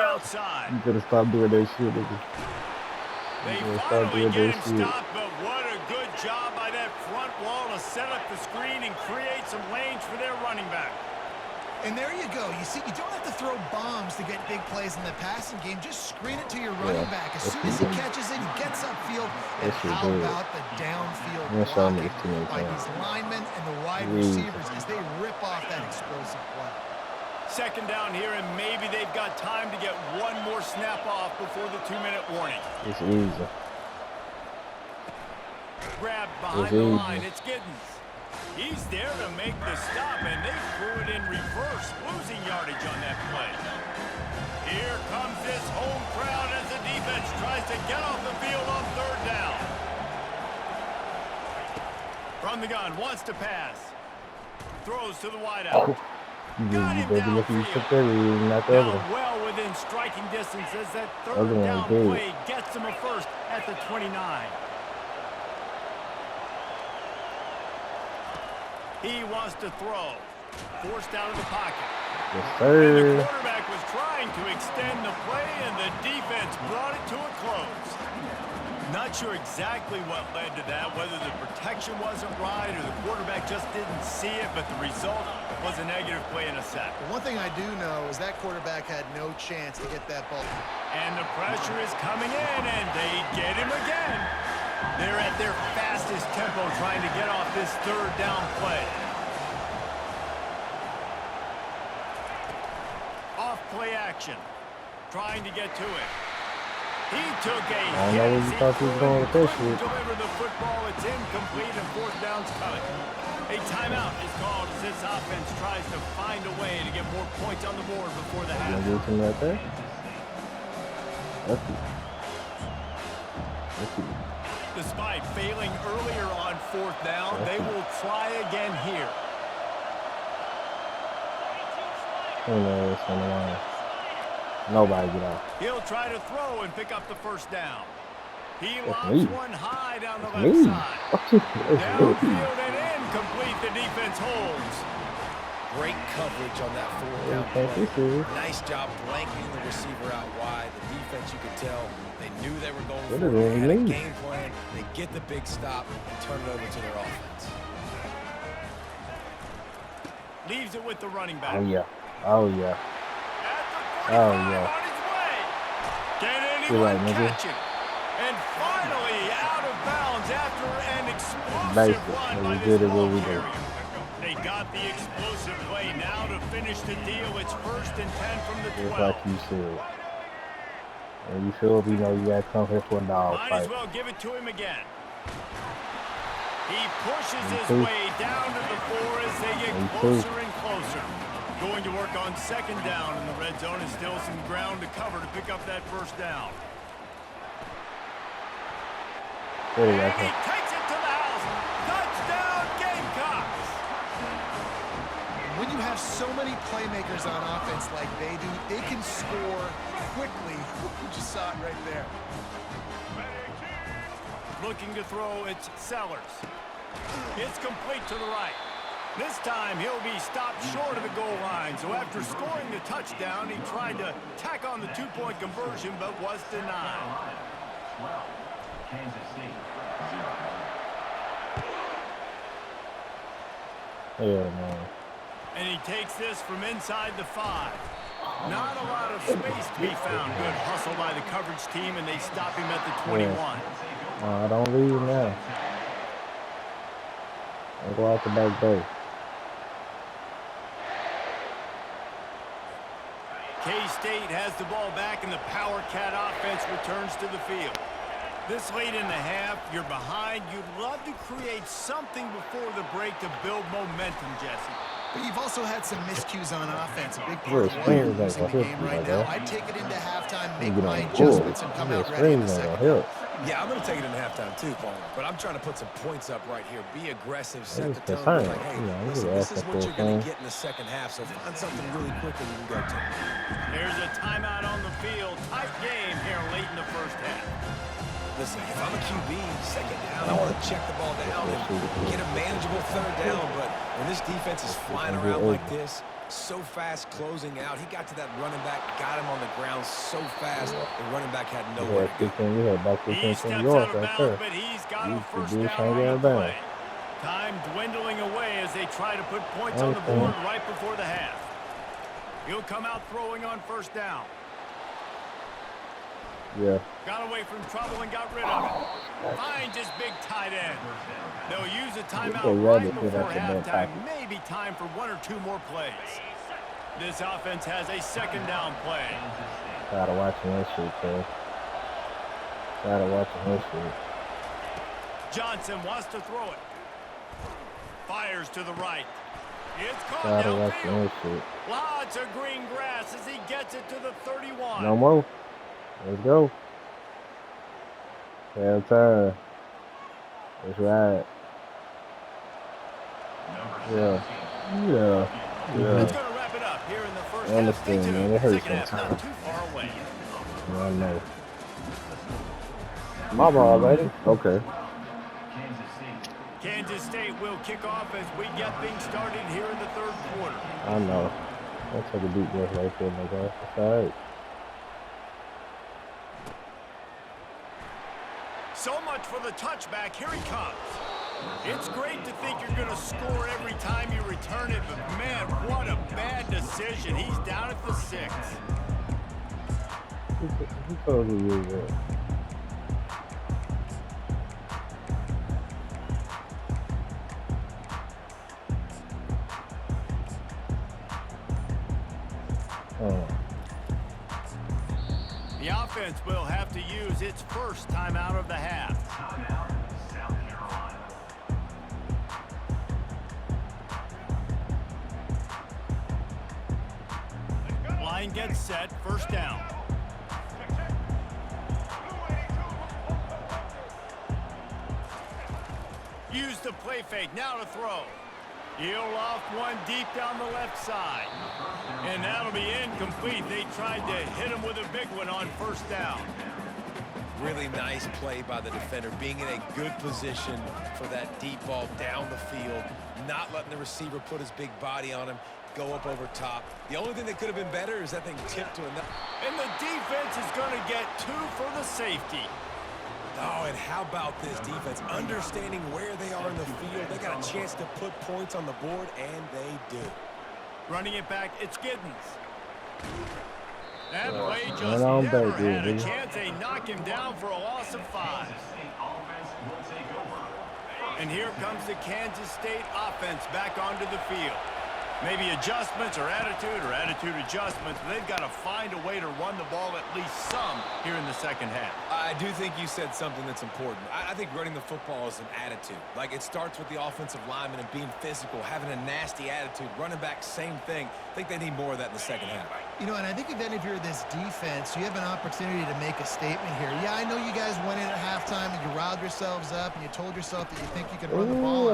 the outside. You better stop doing that shit, nigga. They You better stop finally doing get that him shit. stopped, but what a good job by that front wall to set up the screen and create some lanes for their running back. And there you go. You see, you don't have to throw bombs to get big plays in the passing game. Just screen it to your running back. As soon as he catches it, he gets upfield. And how about the downfield blocking by these linemen and the wide receivers as they rip off that explosive play. Second down here, and maybe they've got time to get one more snap off before the 2-minute warning. It's easy. Grabbed behind the line. It's Giddens. He's there to make the stop, and they threw it in reverse, losing yardage on that play. Here comes this home crowd as the defense tries to get off the field on third down. From the gun, wants to pass. Throws to the wideout. Got him downfield. Now well within striking distance as that third down play gets him a first at the 29. He wants to throw. Forced out of the pocket. Yes, sir. And the quarterback was trying to extend the play, and the defense brought it to a close. Not sure exactly what led to that, whether the protection wasn't right or the quarterback just didn't see it, but the result was a negative play in a sack. One thing I do know is that quarterback had no chance to get that ball. And the pressure is coming in, and they get him again. They're at their fastest tempo trying to get off this third down play. Off play action. Trying to get to it. He took a hit. I know what you thought he was going with this shit. Deliver the football. It's incomplete, and fourth down's coming. A timeout is called as this offense tries to find a way to get more points on the board before the half. You gonna do right there? Lucky. Despite failing earlier on fourth down, they will try again here. Who knows on the line? Nobody get out. He'll try to throw and pick up the first down. He lobs one high down the left side. Downfield and incomplete. The defense holds. Great coverage on that fourth down play. Nice job blanking the receiver out wide. The defense, you could tell, they knew they were going for it. They had a game plan. They get the big stop and turn it over to their offense. Leaves it with the running back. Oh, yeah. Oh, yeah. Oh, yeah. On his way. Can anyone catch him? And finally out of bounds after an explosive run by this ball carrier. They got the explosive play now to finish the deal. It's 1st and 10 from the 12. Just like you said. And you feel you know you got to come here for a dog fight. Might as well give it to him again. He pushes his way down to the 4 as they get closer and closer. Going to work on second down in the red zone, and still some ground to cover to pick up that first down. And he takes it to the house. Touchdown, Gamecocks! When you have so many playmakers on offense like they do, they can score quickly. You just saw it right there. Looking to throw, it's Sellers. It's complete to the right. This time he'll be stopped short of the goal line. So after scoring the touchdown, he tried to tack on the 2-point conversion, but was denied. Yeah, man. And he takes this from inside the 5. Not a lot of space to be found. Good hustle by the coverage team, and they stop him at the 21. I don't leave now. I'll go out the back door. K-State has the ball back, and the Power Cat offense returns to the field. This late in the half, you're behind. You'd love to create something before the break to build momentum, Jesse. But you've also had some miscues on offense. A big part of why you're losing the game right now. I'd take it into halftime, make my adjustments, and come out ready in the second half. Yeah, I'm going to take it into halftime too, Paul. But I'm trying to put some points up right here. Be aggressive, set the tone. Like, hey, listen, this is what you're going to get in the second half, so find something really quick and you can go to. There's a timeout on the field. Tight game here late in the first half. Listen, if I'm a QB, second down, I want to check the ball down and get a manageable third down. But when this defense is flying around like this, So fast closing out. He got to that running back, got him on the ground so fast, the running back had nowhere to go. We had about 15 yards right there. But he's got a first down on the play. Time dwindling away as they try to put points on the board right before the half. He'll come out throwing on first down. Yeah. Got away from trouble and got rid of it. Finds his big tight end. They'll use a timeout right before halftime. Maybe time for 1 or 2 more plays. This offense has a second down play. Gotta watch this shit, kid. Gotta watch this shit. Johnson wants to throw it. Fires to the right. It's caught downfield. Lots of green grass as he gets it to the 31. No more. Let's go. Hell time. That's right. Yeah. It's going to wrap it up here in the first half. I understand, man. It hurts sometimes. Not too far away. I know. My ball, baby. Okay. Kansas State will kick off as we get things started here in the third quarter. I know. I'll take a deep breath right there, my guy. It's all right. So much for the touchback. Here he comes. It's great to think you're going to score every time you return it, but man, what a bad decision. He's down at the 6. Who told you you were? The offense will have to use its first timeout of the half. Line gets set, first down. Use the play fake, now to throw. He'll loft one deep down the left side. And that'll be incomplete. They tried to hit him with a big one on first down. Really nice play by the defender, being in a good position for that deep ball down the field, not letting the receiver put his big body on him, go up over top. The only thing that could have been better is that thing tipped to another. And the defense is going to get 2 for the safety. Oh, and how about this defense? Understanding where they are in the field. They got a chance to put points on the board, and they do. Running it back, it's Giddens. That play just never had a chance. They knock him down for a loss of 5. And here comes the Kansas State offense back onto the field. Maybe adjustments or attitude adjustments, but they've got to find a way to run the ball at least some here in the second half. I do think you said something that's important. I think running the football is an attitude. Like, it starts with the offensive lineman and being physical, having a nasty attitude. Running back, same thing. I think they need more of that in the second half. You know, and I think then if you're this defense, you have an opportunity to make a statement here. Yeah, I know you guys went in at halftime and you riled yourselves up and you told yourself that you think you can run the ball.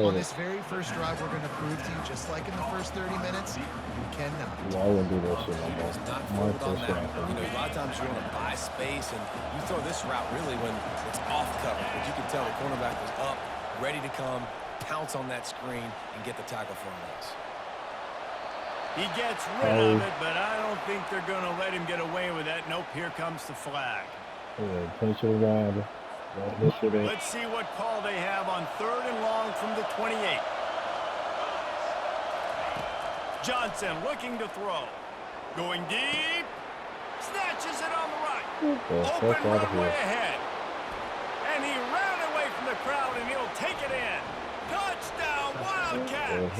On this very first drive, we're going to prove to you, just like in the first 30 minutes, you cannot. Yeah, I wouldn't do that shit no more. Not forward on that. You know, a lot of times you want to buy space, and you throw this route really when it's off coverage. But you can tell the cornerback was up, ready to come, pounce on that screen, and get the tackle for a loss. He gets rid of it, but I don't think they're going to let him get away with that. Nope, here comes the flag. Let's see what call they have on 3rd and long from the 28. Johnson looking to throw. Going deep. Snatches it on the right. Open runway ahead. And he ran away from the crowd, and he'll take it in. Touchdown, Wildcats.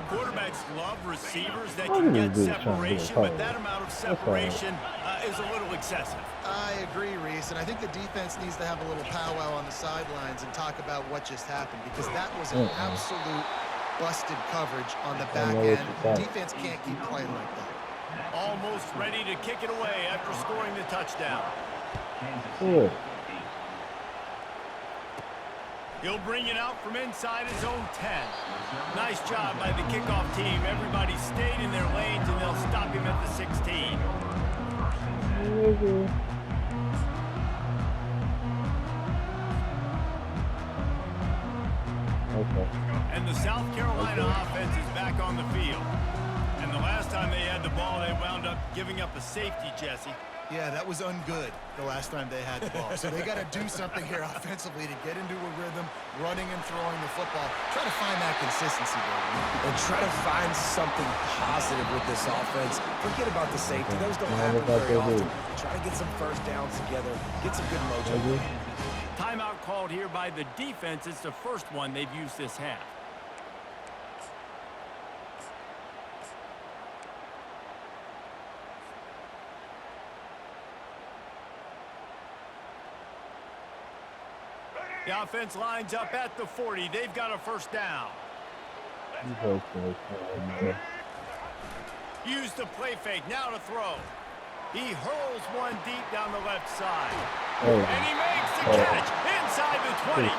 Quarterbacks love receivers that can get separation, but that amount of separation is a little excessive. I agree, Reese, and I think the defense needs to have a little powwow on the sidelines and talk about what just happened, because that was an absolute busted coverage on the back end. Defense can't keep playing like that. Almost ready to kick it away after scoring the touchdown. He'll bring it out from inside his own 10. Nice job by the kickoff team. Everybody stayed in their lanes, and they'll stop him at the 16. And the South Carolina offense is back on the field. And the last time they had the ball, they wound up giving up a safety, Jesse. Yeah, that was ungood the last time they had the ball. So they got to do something here offensively to get into a rhythm, running and throwing the football. Try to find that consistency, baby. And try to find something positive with this offense. Forget about the safety. Those don't happen very often. Try to get some first downs together. Get some good mojo. Timeout called here by the defense. It's the first one they've used this half. The offense lines up at the 40. They've got a first down. Use the play fake. Now to throw. He hurls one deep down the left side. And he makes the catch inside the 20.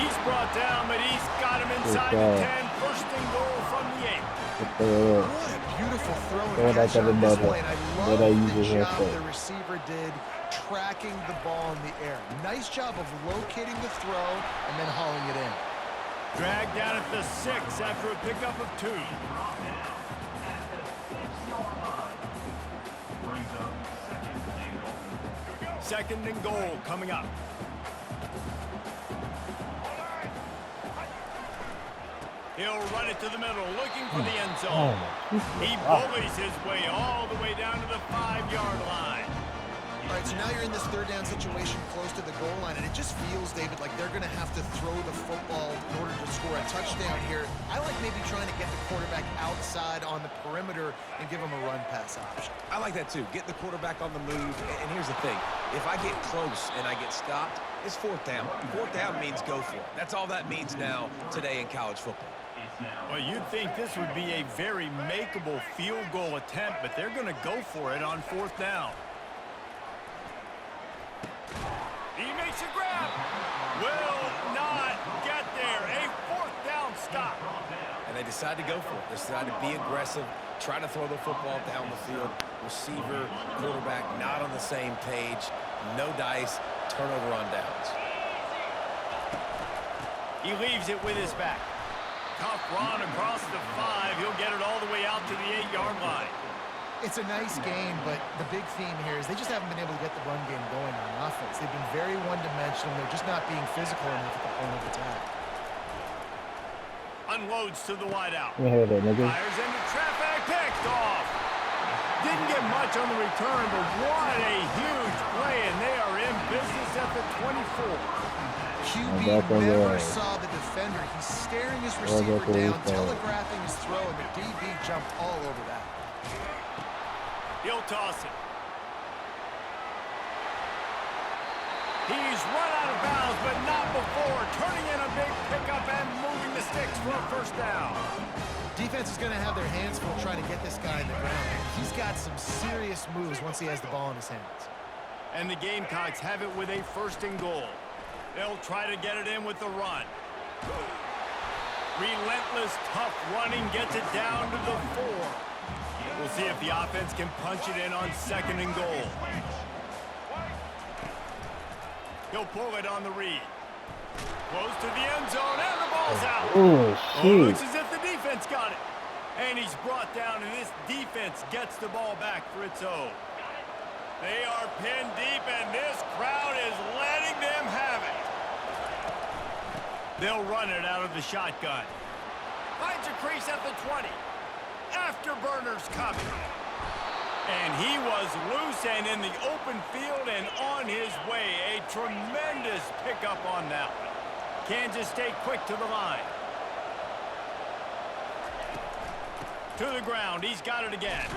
He's brought down, but he's got him inside the 10. First and goal from the 8. What a beautiful throw and catch on this play. And I love the job the receiver did tracking the ball in the air. Nice job of locating the throw and then hauling it in. Dragged down at the 6 after a pickup of 2. Second and goal coming up. He'll run it to the middle, looking for the end zone. He bullies his way all the way down to the 5-yard line. All right, so now you're in this third down situation close to the goal line, and it just feels, David, like they're going to have to throw the football in order to score a touchdown here. I like maybe trying to get the quarterback outside on the perimeter and give him a run-pass option. I like that, too. Get the quarterback on the move. And here's the thing. If I get close and I get stopped, it's fourth down. Fourth down means go for it. That's all that means now today in college football. Well, you'd think this would be a very makeable field goal attempt, but they're going to go for it on fourth down. He makes a grab. Will not get there. A fourth down stop. And they decide to go for it. They decide to be aggressive, try to throw the football down the field. Receiver, quarterback not on the same page. No dice. Turnover on downs. He leaves it with his back. Tough run across the 5. He'll get it all the way out to the 8-yard line. It's a nice game, but the big theme here is they just haven't been able to get the run game going on offense. They've been very one-dimensional. They're just not being physical enough at the point of attack. Unloads to the wideout. Fires into traffic, picked off. Didn't get much on the return, but what a huge play, and they are in business at the 24. QB never saw the defender. He's staring his receiver down, telegraphing his throw, and the DB jumped all over that. He'll toss it. He's run out of bounds, but not before. Turning in a big pickup and moving the sticks for a first down. Defense is going to have their hands full trying to get this guy in the ground. He's got some serious moves once he has the ball in his hands. And the Gamecocks have it with a first and goal. They'll try to get it in with the run. Relentless, tough running gets it down to the 4. We'll see if the offense can punch it in on second and goal. He'll pull it on the read. Close to the end zone, and the ball's out. Looks as if the defense got it. And he's brought down, and this defense gets the ball back for its own. They are pinned deep, and this crowd is letting them have it. They'll run it out of the shotgun. Finds a crease at the 20. Afterburners coming. And he was loose and in the open field and on his way. A tremendous pickup on that one. Kansas State quick to the line. To the ground. He's got it again.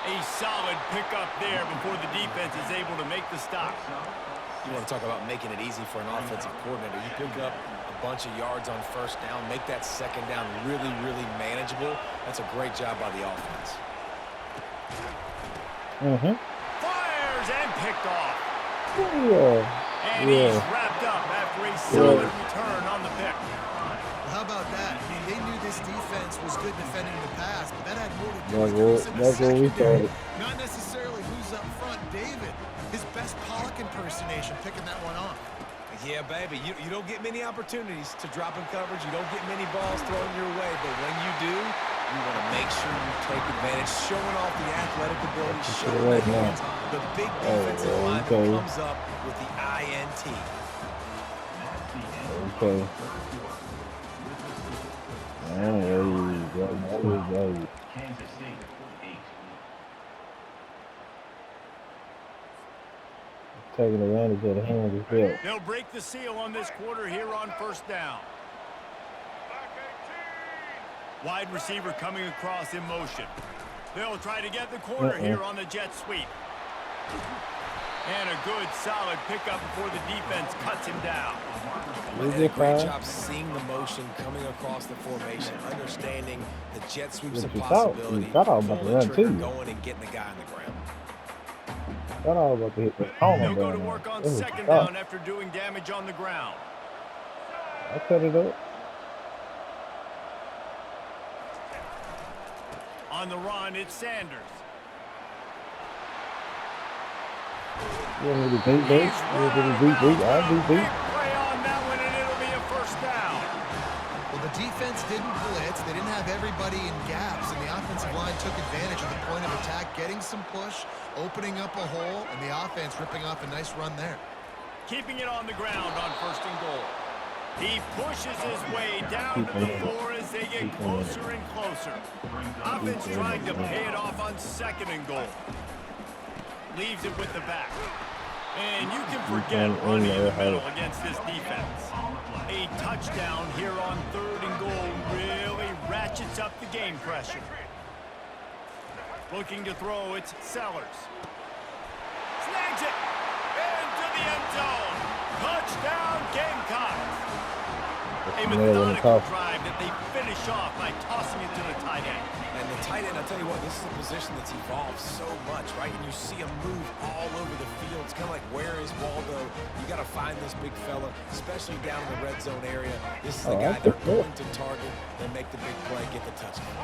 A solid pickup there before the defense is able to make the stop. You want to talk about making it easy for an offensive coordinator. You pick up a bunch of yards on first down, make that second down really, really manageable. That's a great job by the offense. Fires and picked off. And he's wrapped up after a solid return on the pick. Well, how about that? I mean, they knew this defense was good defending the pass, but that had more to do with the secondary. Not necessarily who's up front. David, his best Pollock impersonation, picking that one off. Yeah, baby, you don't get many opportunities to drop in coverage. You don't get many balls thrown your way, but when you do, you want to make sure you take advantage, showing off the athletic ability, showing the hands. The big defensive line comes up with the INT. Okay. Kansas State 8. Taking advantage of the hands as well. They'll break the seal on this quarter here on first down. Wide receiver coming across in motion. They'll try to get the corner here on the jet sweep. And a good, solid pickup before the defense cuts him down. A great job seeing the motion coming across the formation, understanding the jet sweep's a possibility, pulling the trigger, going and getting the guy on the ground. They'll go to work on second down after doing damage on the ground. I cut it up. On the run, it's Sanders. You want me to beat this? You want me to beat? I'll beat. Play on that one, and it'll be a first down. Well, the defense didn't blitz. They didn't have everybody in gaps, and the offensive line took advantage of the point of attack, getting some push, opening up a hole, and the offense ripping off a nice run there. Keeping it on the ground on first and goal. He pushes his way down to the floor as they get closer and closer. Offense trying to pay it off on second and goal. Leaves it with the back. And you can forget running in the middle against this defense. A touchdown here on third and goal really ratchets up the game pressure. Looking to throw, it's Sellers. Snags it! Into the end zone! Touchdown, Gamecocks! A methodical drive that they finish off by tossing it to the tight end. And the tight end, I'll tell you what, this is a position that's evolved so much, right? And you see him move all over the field. It's kind of like, where is Waldo? You got to find this big fella, especially down in the red zone area. This is the guy they're going to target and make the big play, get the touchdown.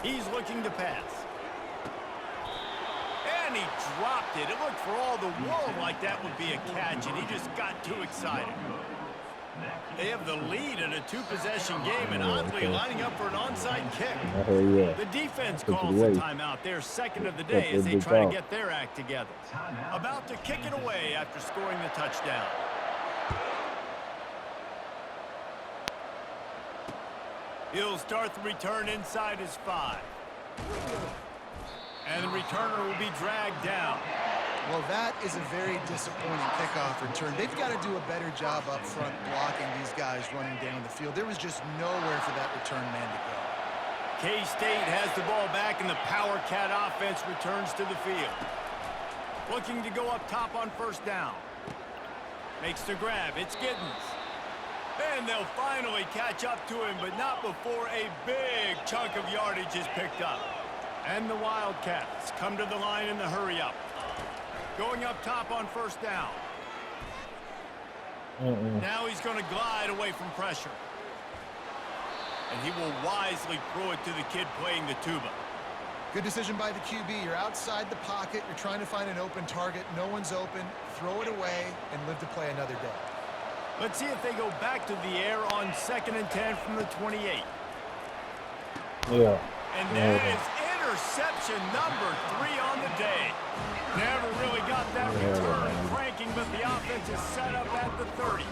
He's looking to pass. And he dropped it. It looked for all the world like that would be a catch, and he just got too excited. They have the lead in a two-possession game and oddly lining up for an onside kick. The defense calls the timeout, their second of the day, as they try to get their act together. About to kick it away after scoring the touchdown. He'll start the return inside his 5. And the returner will be dragged down. Well, that is a very disappointing kickoff return. They've got to do a better job up front blocking these guys running down the field. There was just nowhere for that return man to go. K-State has the ball back, and the Power Cat offense returns to the field. Looking to go up top on first down. Makes the grab. It's Giddens. And they'll finally catch up to him, but not before a big chunk of yardage is picked up. And the Wildcats come to the line in the hurry-up. Going up top on first down. Now he's going to glide away from pressure. And he will wisely throw it to the kid playing the tuba. Good decision by the QB. You're outside the pocket. You're trying to find an open target. No one's open. Throw it away and live to play another day. Let's see if they go back to the air on 2nd and 10 from the 28. Yeah. And that is interception number 3 on the day. Never really got that return cranking, but the offense is set up at the 30.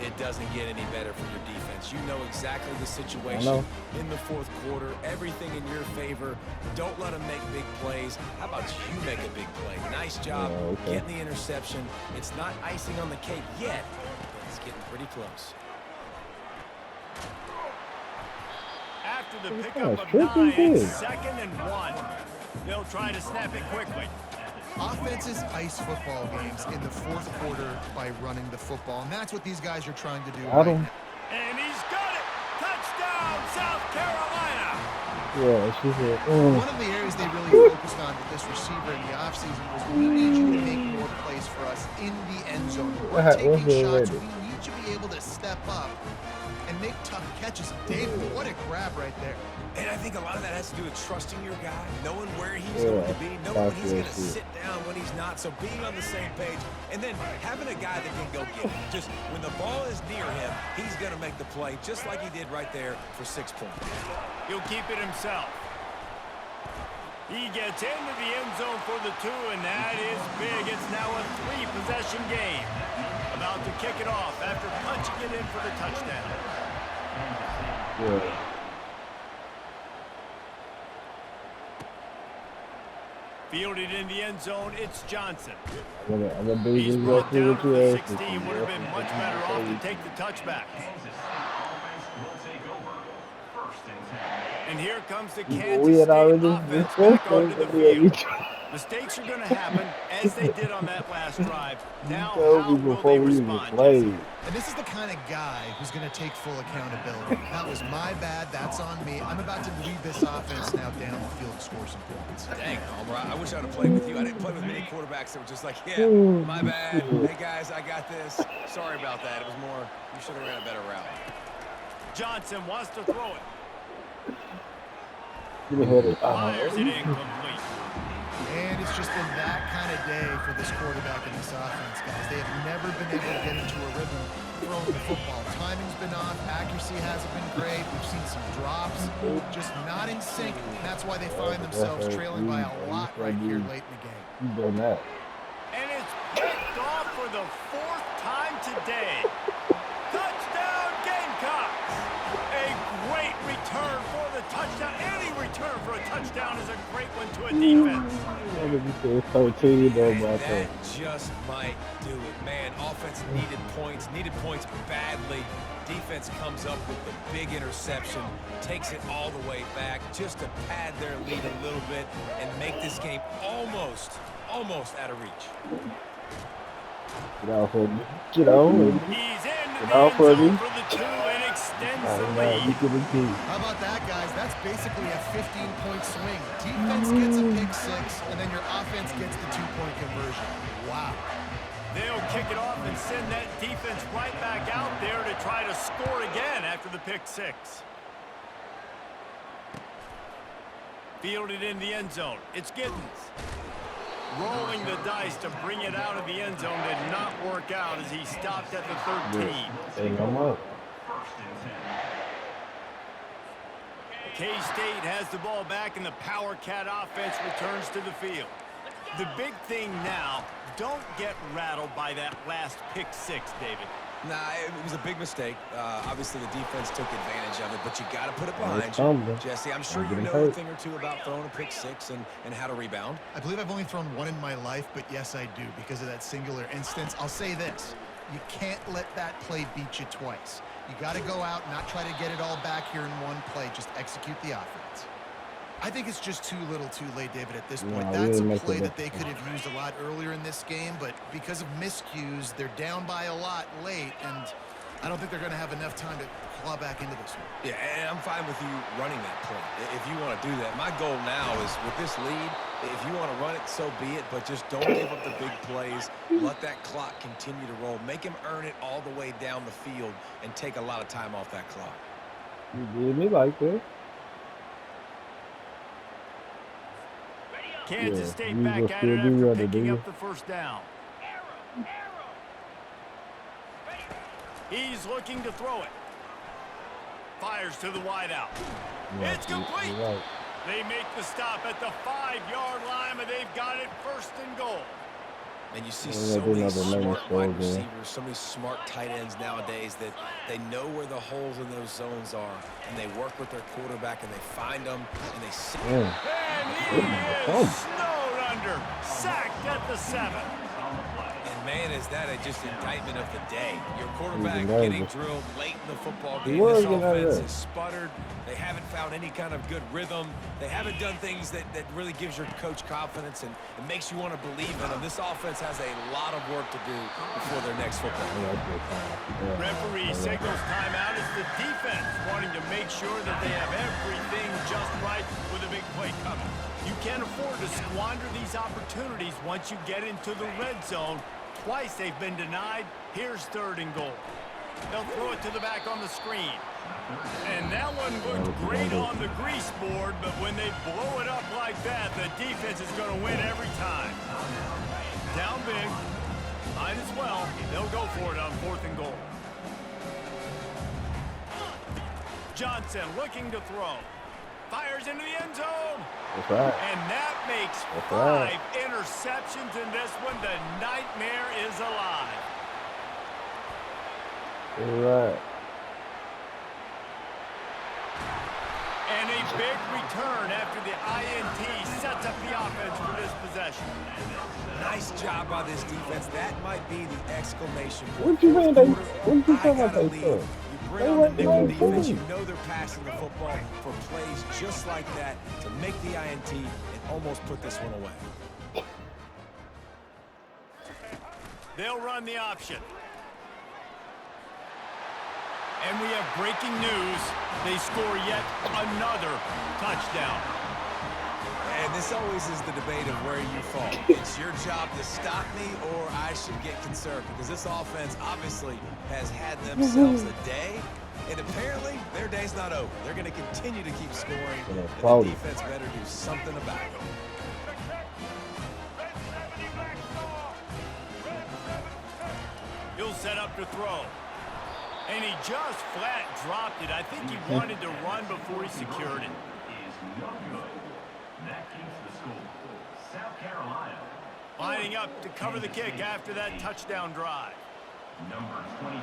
It doesn't get any better for your defense. You know exactly the situation in the fourth quarter. Everything in your favor. Don't let them make big plays. How about you make a big play? Nice job getting the interception. It's not icing on the cake yet, but it's getting pretty close. After the pickup of 9, it's 2nd and 1. They'll try to snap it quickly. Offenses ice football games in the fourth quarter by running the football, and that's what these guys are trying to do right now. And he's got it! Touchdown, South Carolina! Yeah, she's here. One of the areas they really focused on with this receiver in the offseason was, we need you to make more plays for us in the end zone. We're taking shots. We need don't you be able to step up and make tough catches? David, what a grab right there. And I think a lot of that has to do with trusting your guy, knowing where he's going to be, knowing when he's going to sit down, when he's not. So being on the same page, and then having a guy that can go get it. Just when the ball is near him, he's going to make the play, just like he did right there for 6 points. He'll keep it himself. He gets into the end zone for the 2, and that is big. It's now a 3-possession game. About to kick it off after punching it in for the touchdown. Yeah. Fielded in the end zone, it's Johnson. I'm He's brought down to the 16. Would have been much better off to take the touchback. And here comes the Kansas State offense back onto the field. Mistakes are going to happen, as they did on that last drive. Now, how will they respond? And this is the kind of guy who's going to take full accountability. That was my bad. That's on me. I'm about to lead this offense now down the field and score some points. Dang, Palmer, I wish I'd have played with you. I didn't play with many quarterbacks that were just like, yeah, my bad. Hey, guys, I got this. Sorry about that. It was more, you should have ran a better route. Johnson wants to throw it. Fires it incomplete. And it's just been that kind of day for this quarterback and this offense, guys. They have never been able to get into a rhythm throwing the football. Timing's been off. Accuracy hasn't been great. We've seen some drops. Just not in sync. And that's why they find themselves trailing by a lot right here late in the game. You done that. And it's picked off for the 4th time today. Touchdown, Gamecocks! A great return for the touchdown. Any return for a touchdown is a great one to a defense. And that just might do it. Man, offense needed points badly. Defense comes up with the big interception, takes it all the way back just to pad their lead a little bit and make this game almost out of reach. Get out for me. Get on. He's in the end zone for the 2 and extends the lead. How about that, guys? That's basically a 15-point swing. Defense gets a pick 6, and then your offense gets the 2-point conversion. Wow. They'll kick it off and send that defense right back out there to try to score again after the pick 6. Fielded in the end zone. It's Giddens. Rolling the dice to bring it out of the end zone did not work out as he stopped at the 13. K-State has the ball back and the Power Cat offense returns to the field. The big thing now, don't get rattled by that last pick 6, David. Nah, it was a big mistake. Obviously, the defense took advantage of it, but you got to put it behind you. Jesse, I'm sure you know a thing or two about throwing a pick 6 and how to rebound. I believe I've only thrown 1 in my life, but yes, I do because of that singular instance. I'll say this. You can't let that play beat you twice. You got to go out and not try to get it all back here in one play. Just execute the offense. I think it's just too little too late, David, at this point. That's a play that they could have used a lot earlier in this game, but because of miscues, they're down by a lot late, and I don't think they're going to have enough time to claw back into this one. Yeah, and I'm fine with you running that play if you want to do that. My goal now is with this lead, if you want to run it, so be it, but just don't give up the big plays. Let that clock continue to roll. Make him earn it all the way down the field and take a lot of time off that clock. You did me like that. Kansas State back at it after picking up the first down. He's looking to throw it. Fires to the wideout. It's complete. They make the stop at the 5-yard line, but they've got it 1st and goal. And you see so many smart wide receivers, so many smart tight ends nowadays that they know where the holes in those zones are, and they work with their quarterback, and they find them, and they see. And he is snowed under, sacked at the 7. And man, is that just indictment of the day. Your quarterback getting drilled late in the football game. This offense is sputtered. They haven't found any kind of good rhythm. They haven't done things that really gives your coach confidence and makes you want to believe in them. This offense has a lot of work to do before their next football game. Referee signals timeout. It's the defense wanting to make sure that they have everything just right with a big play coming. You can't afford to squander these opportunities once you get into the red zone. Twice they've been denied. Here's 3rd and goal. They'll throw it to the back on the screen. And that one looked great on the grease board, but when they blow it up like that, the defense is going to win every time. Down big. Might as well. They'll go for it on 4th and goal. Johnson looking to throw. Fires into the end zone. That's right. And that makes That's 5 right. interceptions in this one. The nightmare is alive. That's right. And a big return after the INT sets up the offense for this possession. Nice job by this defense. That might be the exclamation What point. you mean they? Quarter, What you I talking about gotta they lead. took? You bring on the nickel defense. You know they're passing the football for plays just like that to make the INT and almost put this one away. They'll run the option. And we have breaking news. They score yet another touchdown. And this always is the debate of where you fall. It's your job to stop me or I should get concerned because this offense obviously has had themselves a day. And apparently their day's not over. They're going to continue to keep scoring. And the defense better do something about it. He'll set up to throw. And he just flat dropped it. I think he wanted to run before he secured it. Lining up to cover the kick after that touchdown drive. Number 24,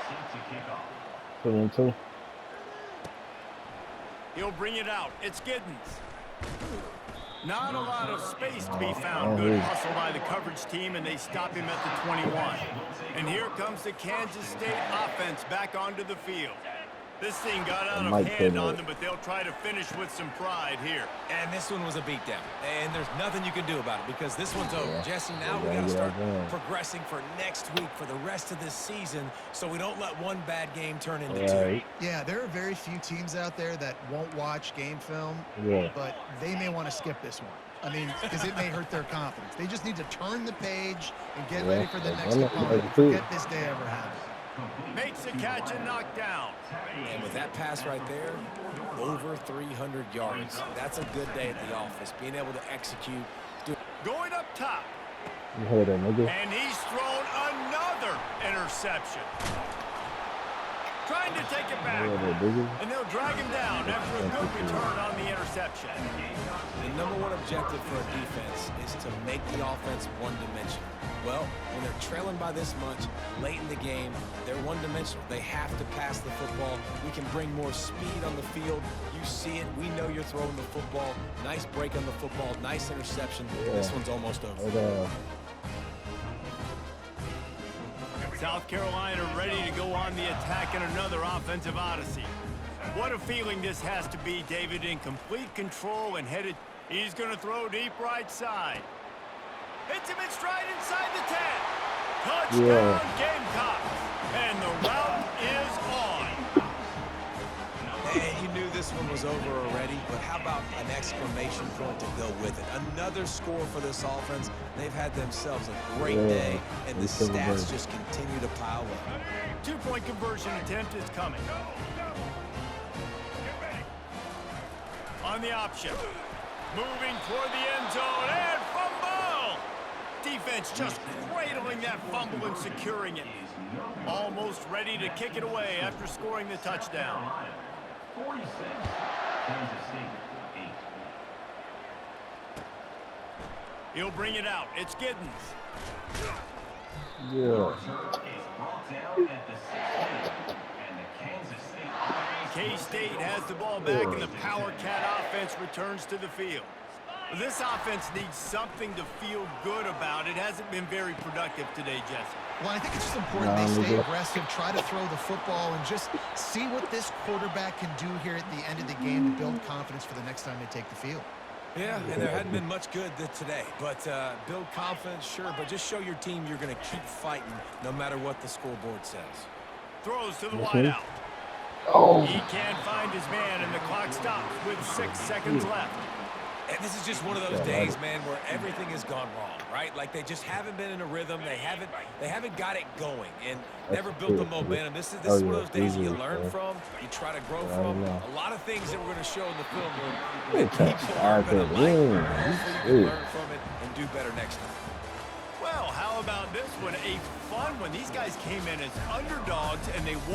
set to kick off. 2-2. He'll bring it out. It's Giddens. Not a lot of space to be found. Good hustle by the coverage team, and they stop him at the 21. And here comes the Kansas State offense back onto the field. This thing got out of hand on them, but they'll try to finish with some pride here. And this one was a beatdown. And there's nothing you can do about it because this one's over. Jesse, now we got to start progressing for next week for the rest of this season so we don't let one bad game turn into two. Yeah, there are very few teams out there that won't watch game film, but they may want to skip this one. I mean, because it may hurt their confidence. They just need to turn the page and get ready for the next opponent. Forget this day ever happened. Makes the catch and knocked down. And with that pass right there, over 300 yards. That's a good day at the office, being able to execute. Going up top. You heard that, nigga. And he's thrown another interception. Trying to take it back. And they'll drag him down after a good return on the interception. The #1 objective for a defense is to make the offense one-dimensional. Well, when they're trailing by this much late in the game, they're one-dimensional. They have to pass the football. We can bring more speed on the field. You see it. We know you're throwing the football. Nice break on the football. Nice interception. This one's almost over. South Carolina ready to go on the attack in another offensive odyssey. What a feeling this has to be, David, in complete control and headed. He's going to throw deep right side. Hits him in stride inside the 10. Touchdown, Gamecocks. And the route is on. And you knew this one was over already, but how about an exclamation point to go with it? Another score for this offense. They've had themselves a great day, and the stats just continue to pile up. 2-point conversion attempt is coming. On the option. Moving toward the end zone, and fumble! Defense just cradling that fumble and securing it. Almost ready to kick it away after scoring the touchdown. 46, Kansas State, 8. He'll bring it out. It's Giddens. K-State has the ball back, and the Power Cat offense returns to the field. This offense needs something to feel good about. It hasn't been very productive today, Jesse. Well, I think it's just important they stay aggressive, try to throw the football, and just see what this quarterback can do here at the end of the game to build confidence for the next time they take the field. Yeah, and there hadn't been much good today. But build confidence, sure, but just show your team you're going to keep fighting no matter what the scoreboard says. Throws to the wideout. He can't find his man, and the clock stops with 6 seconds left. And this is just one of those days, man, where everything has gone wrong, right? Like they just haven't been in a rhythm. They haven't got it going and never built the momentum. This is one of those days that you learn from, you try to grow from. A lot of things that we're going to show in the film where people are going to like. Hopefully you can learn from it and do better next time. Well, how about this one? A fun one. These guys came in as underdogs and they won.